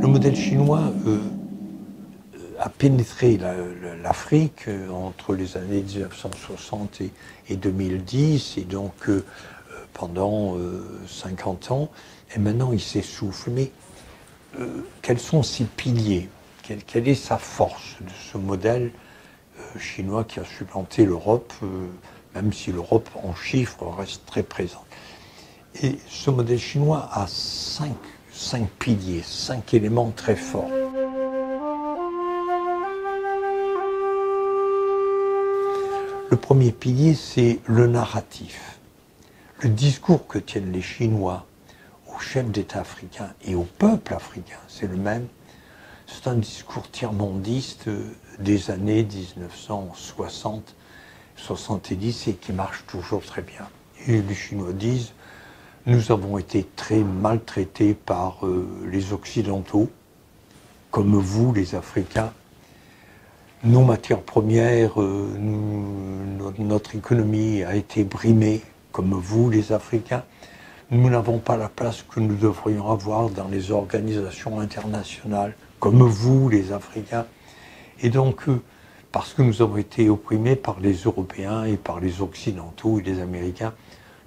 modèle chinois a pénétré l'Afrique entre les années 1960 et 2010, et donc pendant 50 ans, et maintenant il s'essouffle. Mais quels sont ses piliers? Quelle est sa force de ce modèle chinois qui a supplanté l'Europe, même si l'Europe en chiffres reste très présente? Et ce modèle chinois a cinq piliers, 5 éléments très forts. Le premier pilier, c'est le narratif. Le discours que tiennent les Chinois aux chefs d'État africains et au peuple africain, c'est le même. C'est un discours tiers-mondiste des années 1960, 70 et qui marche toujours très bien. Et les Chinois disent: nous avons été très maltraités par les Occidentaux, comme vous, les Africains. Nos matières premières, notre économie a été brimée, comme vous, les Africains. Nous n'avons pas la place que nous devrions avoir dans les organisations internationales, comme vous, les Africains. Et donc, parce que nous avons été opprimés par les Européens et par les Occidentaux et les Américains,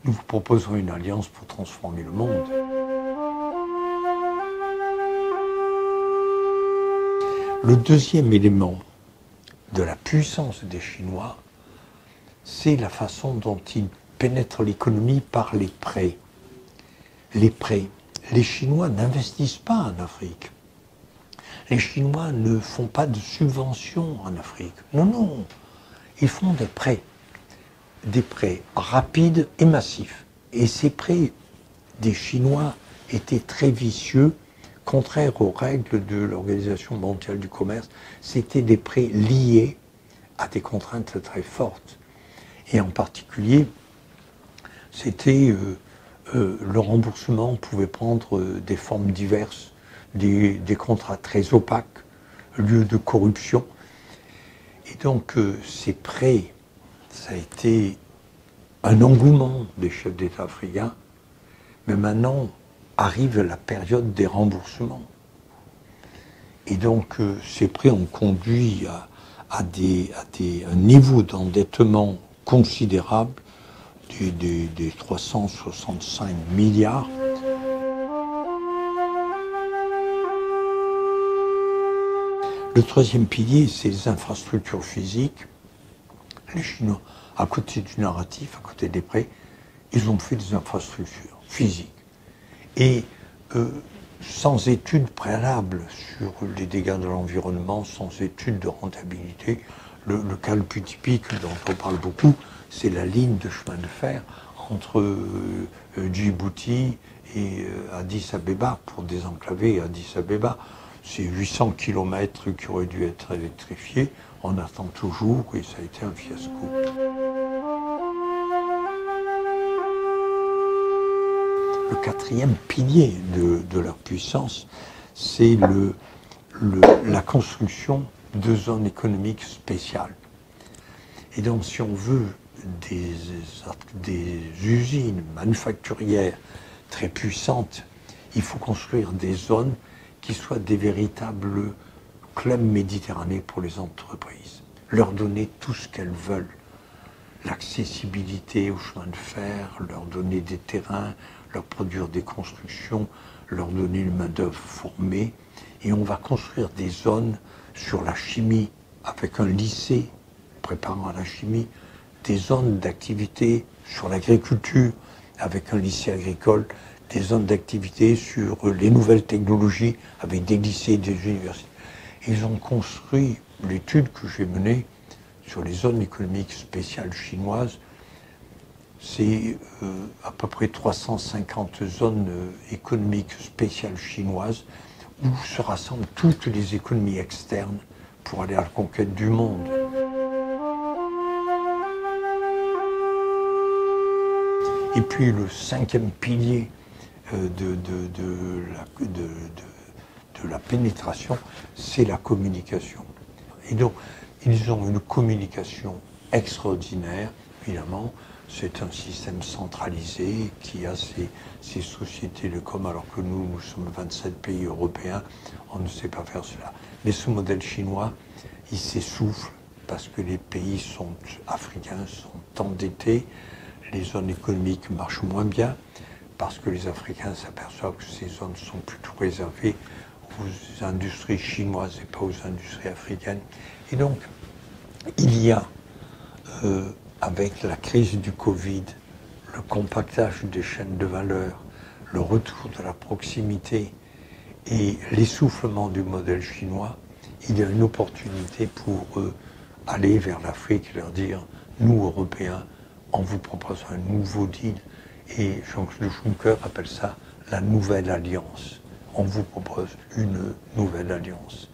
nous vous proposons une alliance pour transformer le monde. Le deuxième élément de la puissance des Chinois, c'est la façon dont ils pénètrent l'économie par les prêts. Les prêts. Les Chinois n'investissent pas en Afrique. Les Chinois ne font pas de subventions en Afrique. Non, non. Ils font des prêts rapides et massifs. Et ces prêts des Chinois étaient très vicieux, contraires aux règles de l'Organisation mondiale du commerce. C'était des prêts liés à des contraintes très fortes. Et en particulier, c'était le remboursement pouvait prendre des formes diverses, des contrats très opaques, lieu de corruption. Et donc ces prêts, ça a été un engouement des chefs d'État africains, mais maintenant arrive la période des remboursements. Et donc ces prêts ont conduit à un niveau d'endettement considérable des 365 milliards. Le troisième pilier, c'est les infrastructures physiques. Les Chinois, à côté du narratif, à côté des prêts, ils ont fait des infrastructures physiques. Et sans études préalables sur les dégâts de l'environnement, sans études de rentabilité, le cas le plus typique dont on parle beaucoup, c'est la ligne de chemin de fer entre Djibouti et Addis Abeba, pour désenclaver Addis Abeba. C'est 800 km qui auraient dû être électrifiés. On attend toujours et ça a été un fiasco. Le quatrième pilier de leur puissance, c'est la construction de zones économiques spéciales. Et donc, si on veut des usines manufacturières très puissantes, il faut construire des zones qui soient des véritables clubs méditerranéens pour les entreprises. Leur donner tout ce qu'elles veulent. L'accessibilité au chemin de fer, leur donner des terrains, leur produire des constructions, leur donner une main-d'œuvre formée. Et on va construire des zones sur la chimie, avec un lycée préparant à la chimie, des zones d'activité sur l'agriculture, avec un lycée agricole, des zones d'activité sur les nouvelles technologies, avec des lycées et des universités. Ils ont construit l'étude que j'ai menée sur les zones économiques spéciales chinoises. C'est à peu près 350 zones économiques spéciales chinoises où se rassemblent toutes les économies externes pour aller à la conquête du monde. Et puis le cinquième pilier de la pénétration, c'est la communication. Et donc, ils ont une communication extraordinaire évidemment, c'est un système centralisé qui a ses sociétés de com, alors que nous sommes 27 pays européens, on ne sait pas faire cela. Mais ce modèle chinois, il s'essouffle parce que les pays africains sont endettés, les zones économiques marchent moins bien, parce que les Africains s'aperçoivent que ces zones sont plutôt réservées aux industries chinoises et pas aux industries africaines. Et donc, il y a, avec la crise du Covid, le compactage des chaînes de valeur, le retour de la proximité et l'essoufflement du modèle chinois, il y a une opportunité pour eux aller vers l'Afrique et leur dire, nous, Européens, on vous propose un nouveau deal. Et Jean-Claude Juncker appelle ça la nouvelle alliance. On vous propose une nouvelle alliance.